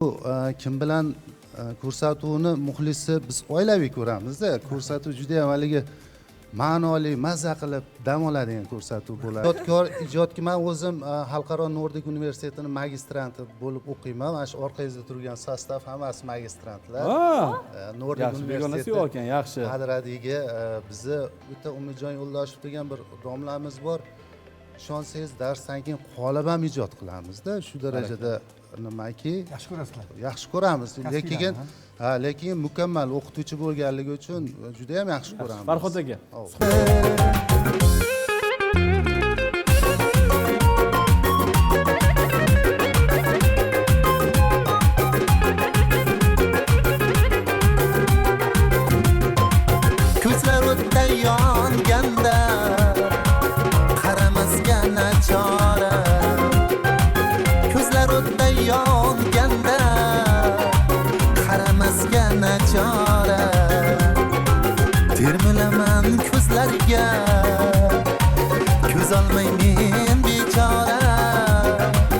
Kim bilan ko'rsatuvni muxlisi biz oilaviy ko'ramiz-da. Ko'rsatuv juda ham haligi ma'noli, mazza qilib dam oladigan ko'rsatuv bo'ladi. Ijodkor men o'zim Xalqaro Nordik universitetining magistranti bo'lib o'qiyman. Mana shu orqangizda turgan sostav hammasi magistrantlar. Nordik universiteti ekan, yaxshi. Qadradagi bizni o'ta Umidjon Yo'ldoshev degan bir domlamiz bor. Ishonsangiz darsdan keyin qolib ham ijod qilamiz-da. Shu darajada nimaki yaxshi ko'rasizlar. Yaxshi ko'ramiz. Lekin mukammal o'qituvchi bo'lganligi uchun juda ham yaxshi ko'ramiz. Farhod aka. Ko'zlar o'tda yonganda qaramasga nachora. Ko'zlar o'tda yonganda qaramasga nachora. Termilaman ko'zlarga ko'z olmay men